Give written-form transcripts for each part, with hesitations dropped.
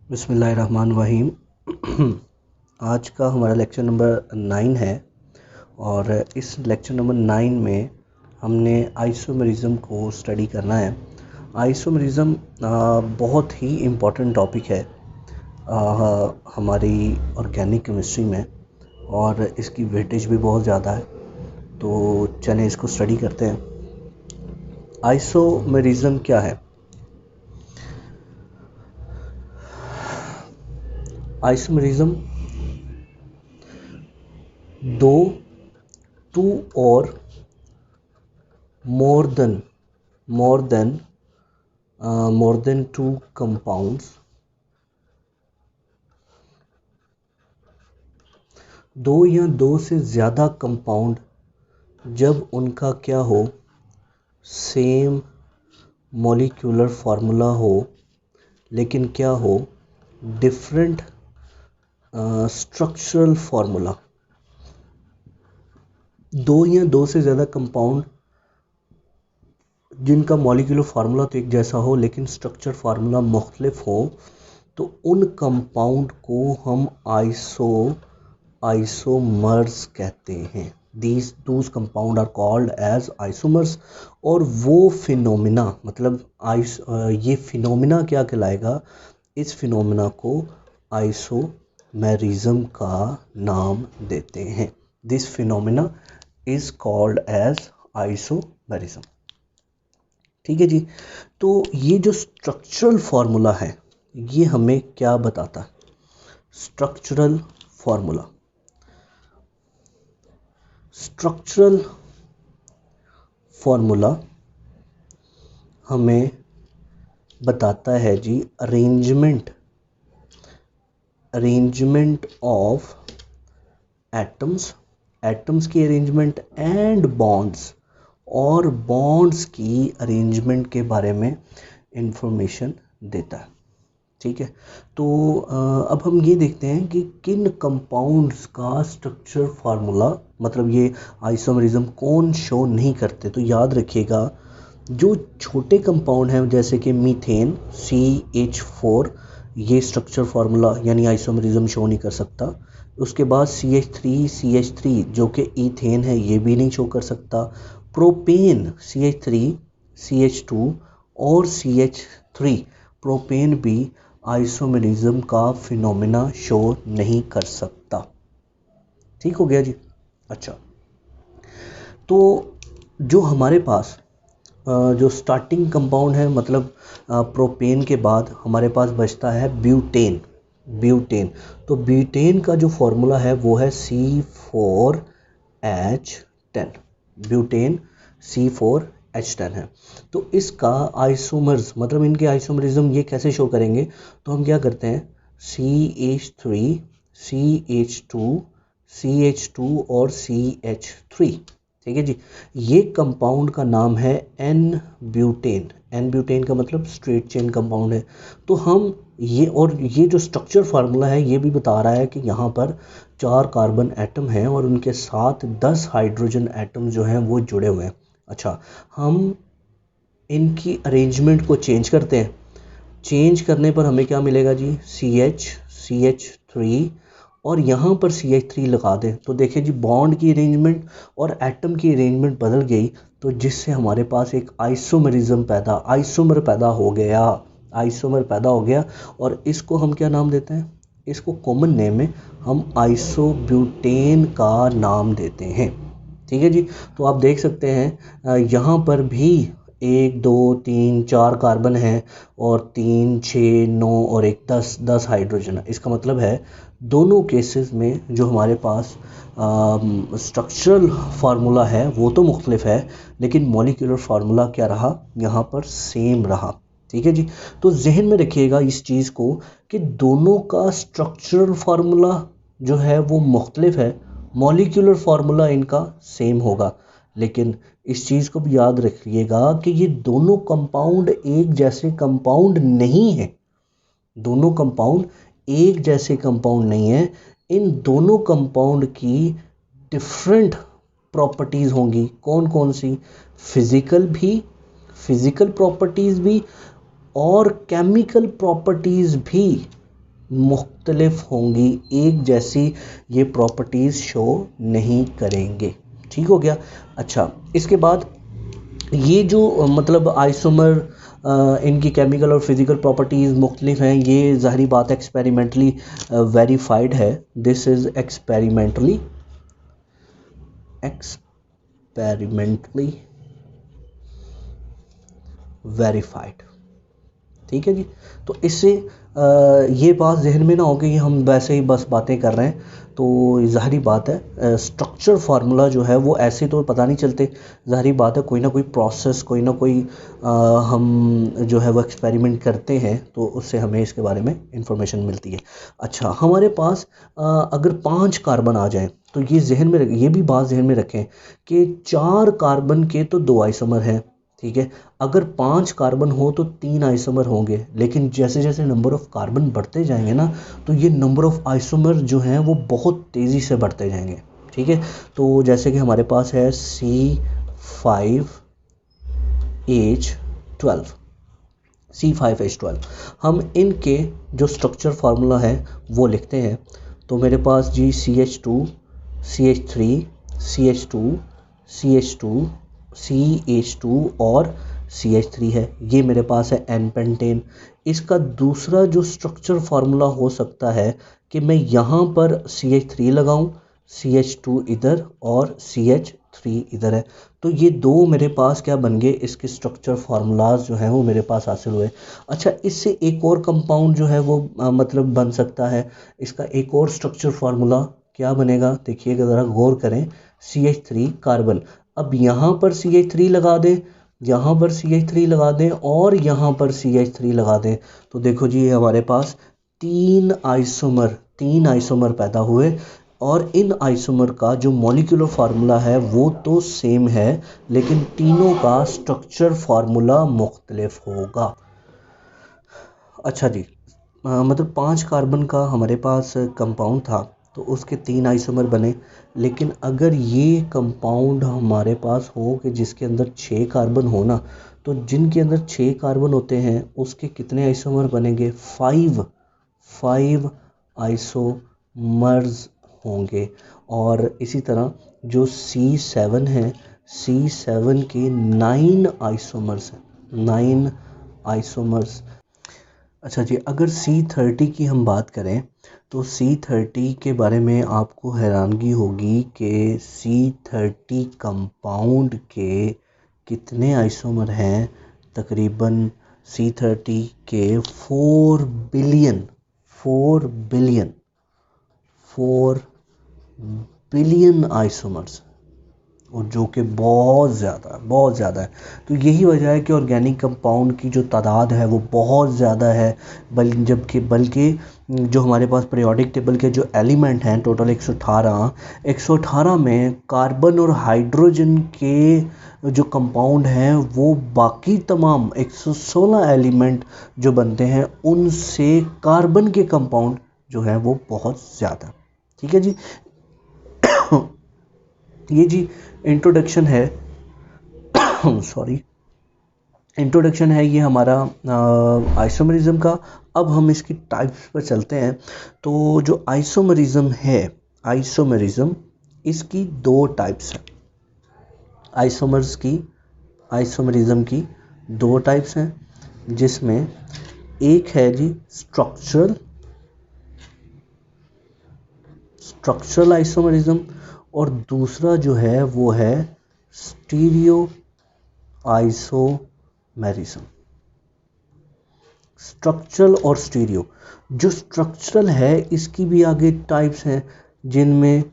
बिस्मिल्लाहिर्रहमानिर्रहीम। आज का हमारा लेक्चर नंबर 9 है और इस लेक्चर नंबर 9 में हमने आइसोमेरिज़म को स्टडी करना है। आइसोमेरिज़म बहुत ही इम्पोर्टेंट टॉपिक है हमारी ऑर्गेनिक केमिस्ट्री में और इसकी वेटेज भी बहुत ज़्यादा है। तो चलें इसको स्टडी करते हैं। आइसोमेरिज़म क्या है? आइसोमेरिज़म टू और more than two compounds, दो या दो से ज़्यादा कंपाउंड जब उनका क्या हो, सेम मॉलिक्यूलर फार्मूला हो, लेकिन क्या हो, डिफरेंट स्ट्रक्चरल फार्मूला। दो या दो से ज़्यादा कंपाउंड जिनका मॉलिक्यूलर फार्मूला तो एक जैसा हो लेकिन स्ट्रक्चर फार्मूला मुख्तलिफ हो, तो उन कंपाउंड को हम आइसोमर्स कहते हैं। Those compound are called as isomers. और वो फिनोमिना मतलब ये फिनोमिना क्या कहलाएगा? इस फिनोमिना को आइसोमेरिज्म का नाम देते हैं। This phenomena is called as isomerism. ठीक है जी। तो ये जो स्ट्रक्चरल फार्मूला है ये हमें क्या बताता है? स्ट्रक्चरल फार्मूला हमें बताता है जी अरेंजमेंट ऑफ एटम्स की अरेंजमेंट एंड बॉन्ड्स और बॉन्ड्स की अरेंजमेंट के बारे में इंफॉर्मेशन देता है। ठीक है। तो अब हम ये देखते हैं कि किन कंपाउंड्स का स्ट्रक्चर फार्मूला, मतलब ये आइसोमेरिज्म कौन शो नहीं करते। तो याद रखिएगा, जो छोटे कंपाउंड हैं जैसे कि मीथेन CH4, ये स्ट्रक्चर फार्मूला यानी आइसोमेरिज्म शो नहीं कर सकता। उसके बाद CH3 जो कि ईथेन है, ये भी नहीं शो कर सकता। प्रोपेन CH3, CH2 और CH3, प्रोपेन भी आइसोमेरिज्म का फिनोमिना शो नहीं कर सकता। ठीक हो गया जी। अच्छा, तो जो हमारे पास जो स्टार्टिंग कंपाउंड है, मतलब प्रोपेन के बाद हमारे पास बचता है ब्यूटेन। तो ब्यूटेन का जो फॉर्मूला है वो है C4H10। ब्यूटेन C4H10 है। तो इसका आइसोमर्स, मतलब इनके आइसोमरिज्म ये कैसे शो करेंगे? तो हम क्या करते हैं, CH3, CH2 और CH3। ठीक है जी। ये कंपाउंड का नाम है N ब्यूटेन का मतलब स्ट्रेट चेन कंपाउंड है। तो हम ये जो स्ट्रक्चर फार्मूला है ये भी बता रहा है कि यहाँ पर 4 कार्बन एटम हैं और उनके साथ 10 हाइड्रोजन एटम जो हैं वो जुड़े हुए हैं। अच्छा, हम इनकी अरेंजमेंट को चेंज करते हैं। चेंज करने पर हमें क्या मिलेगा जी? CH3 और यहाँ पर CH3 लगा दें तो देखिए जी, बॉन्ड की अरेंजमेंट और एटम की अरेंजमेंट बदल गई, तो जिससे हमारे पास एक आइसोमर पैदा हो गया। और इसको हम क्या नाम देते हैं? इसको कॉमन नेम में हम आइसोब्यूटेन का नाम देते हैं। ठीक है जी। तो आप देख सकते हैं यहाँ पर भी 1 2 3 4 कार्बन हैं और 3 6 9 और 1 10 हाइड्रोजन है। इसका मतलब है दोनों केसेस में जो हमारे पास स्ट्रक्चरल फार्मूला है वो तो मुख्तलिफ है, लेकिन मॉलिक्यूलर फार्मूला क्या रहा? यहाँ पर सेम रहा। ठीक है जी। तो जहन में रखिएगा इस चीज़ को कि दोनों का स्ट्रक्चरल फार्मूला जो है वो मुख्तलिफ है, मॉलिक्यूलर फार्मूला इनका सेम होगा। लेकिन इस चीज़ को भी याद रखिएगा कि ये दोनों कंपाउंड एक जैसे कंपाउंड नहीं है। दोनों कंपाउंड एक जैसे कंपाउंड नहीं है। इन दोनों कंपाउंड की डिफरेंट प्रॉपर्टीज़ होंगी। कौन कौन सी? फिजिकल प्रॉपर्टीज़ भी और केमिकल प्रॉपर्टीज़ भी मुख्तलिफ होंगी, एक जैसी ये प्रॉपर्टीज़ शो नहीं करेंगे। ठीक हो गया। अच्छा, इसके बाद ये जो मतलब आइसोमर इनकी केमिकल और फिज़िकल प्रॉपर्टीज़ मुख्तलिफ हैं, ये ज़ाहिरी बात एक्सपेरिमेंटली वेरीफाइड है। This is experimentally verified. ठीक है जी। तो इससे ये बात जहन में ना हो कि हम वैसे ही बस बातें कर रहे हैं, तो ज़ाहिरी बात है स्ट्रक्चर फार्मूला जो है वो ऐसे तो पता नहीं चलते। ज़ाहिरी बात है कोई ना कोई प्रोसेस, कोई ना कोई हम जो है वो एक्सपेरिमेंट करते हैं, तो उससे हमें इसके बारे में इंफॉर्मेशन मिलती है। अच्छा, हमारे पास अगर 5 कार्बन आ जाएं तो ये भी बात जहन में रखें कि 4 कार्बन के तो 2 आइसोमर हैं। ठीक है, अगर 5 कार्बन हो तो 3 आइसोमर होंगे, लेकिन जैसे जैसे नंबर ऑफ़ कार्बन बढ़ते जाएंगे ना, तो ये नंबर ऑफ़ आइसोमर जो हैं वो बहुत तेज़ी से बढ़ते जाएंगे। ठीक है, तो जैसे कि हमारे पास है C5H12, C5H12, हम इनके जो स्ट्रक्चर फार्मूला है वो लिखते हैं। तो मेरे पास जी CH2, CH3, CH2, CH2, CH2 और CH3 है। ये मेरे पास है N पेंटेन। इसका दूसरा जो स्ट्रक्चर फार्मूला हो सकता है कि मैं यहाँ पर CH3 लगाऊं, CH2 इधर और CH3 इधर है, तो ये दो मेरे पास क्या बन गए, इसके स्ट्रक्चर फार्मूलाज जो हैं वो मेरे पास हासिल हुए। अच्छा, इससे एक और कंपाउंड जो है वो मतलब बन सकता है। इसका एक और स्ट्रक्चर फार्मूला क्या बनेगा, देखिएगा ज़रा गौर करें। CH3 कार्बन, अब यहाँ पर CH3 लगा दें, यहाँ पर CH3 लगा दें और यहाँ पर CH3 लगा दें, तो देखो जी ये हमारे पास तीन आइसोमर पैदा हुए। और इन आइसोमर का जो मॉलिक्यूलर फार्मूला है वो तो सेम है, लेकिन तीनों का स्ट्रक्चर फार्मूला मुख्तलिफ होगा। अच्छा जी, मतलब 5 कार्बन का हमारे पास कंपाउंड था, तो उसके 3 आइसोमर बने। लेकिन अगर ये कंपाउंड हमारे पास हो कि जिसके अंदर 6 कार्बन हो ना, तो जिनके अंदर 6 कार्बन होते हैं उसके कितने आइसोमर बनेंगे, 5 आइसोमर्स होंगे। और इसी तरह जो C7 है, C7 के 9 आइसोमर्स हैं, 9 आइसोमर्स। अच्छा जी, अगर C30 की हम बात करें तो C30 के बारे में आपको हैरानगी होगी कि C30 कंपाउंड के कितने आइसोमर हैं। तकरीबन C30 के 4 बिलियन आइसोमर्स, और जो कि बहुत ज़्यादा है। तो यही वजह है कि ऑर्गेनिक कंपाउंड की जो तादाद है वो बहुत ज़्यादा है। बल्कि जो हमारे पास पीरियोडिक टेबल के जो एलिमेंट हैं टोटल 118 में कार्बन और हाइड्रोजन के जो कंपाउंड हैं वो बाकी तमाम 116 एलिमेंट जो बनते हैं उनसे कार्बन के कंपाउंड जो हैं वो बहुत ज़्यादा। ठीक है जी। ये जी इंट्रोडक्शन है सॉरी, इंट्रोडक्शन है ये हमारा आइसोमरिज्म का। अब हम इसकी टाइप्स पर चलते हैं। तो जो आइसोमरिज्म इसकी 2 टाइप्स हैं। आइसोमरिज्म की 2 टाइप्स हैं, जिसमें एक है जी स्ट्रक्चरल आइसोमरिज्म, और दूसरा जो है वो है स्टीरियो आइसोमेरिज्म। स्ट्रक्चरल और स्टीरियो, जो स्ट्रक्चरल है इसकी भी आगे टाइप्स हैं, जिनमें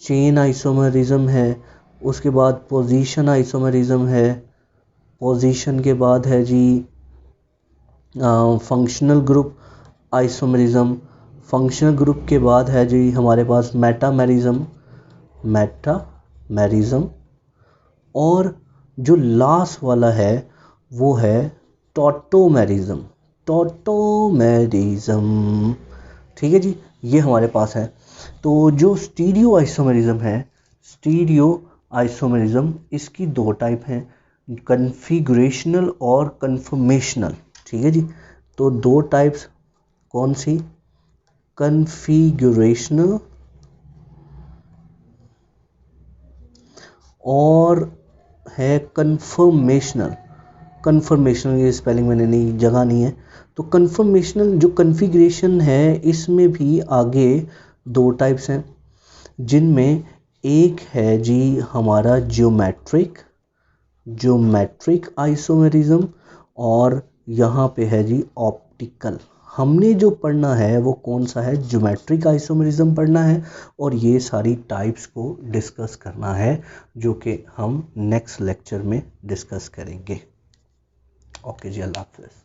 चेन आइसोमेरिज्म है, उसके बाद पोजीशन आइसोमेरिज्म है, पोजीशन के बाद है जी functional group isomerism, functional group के बाद है जी हमारे पास मेटामेरिज्म, और जो लास्ट वाला है वो है टॉटोमेरिज्म। ठीक है जी, ये हमारे पास है। तो जो स्टीरियो आइसोमेरिज्म इसकी 2 टाइप हैं, कन्फिगुरेशनल और कन्फर्मेशनल। ठीक है जी, तो 2 टाइप्स कौन सी, कन्फिगुरेशनल और है कन्फर्मेशनल। कन्फर्मेशनल ये स्पेलिंग मैंने नहीं, जगह नहीं है। तो कन्फर्मेशनल जो कन्फिग्रेशन है इसमें भी आगे दो टाइप्स हैं, जिनमें एक है जी हमारा ज्योमेट्रिक आइसोमेरिज्म और यहाँ पे है जी ऑप्टिकल। हमने जो पढ़ना है वो कौन सा है, ज्योमेट्रिक आइसोमेरिज्म पढ़ना है और ये सारी टाइप्स को डिस्कस करना है, जो कि हम नेक्स्ट लेक्चर में डिस्कस करेंगे। ओके जी, अल्लाह हाफ़िज़।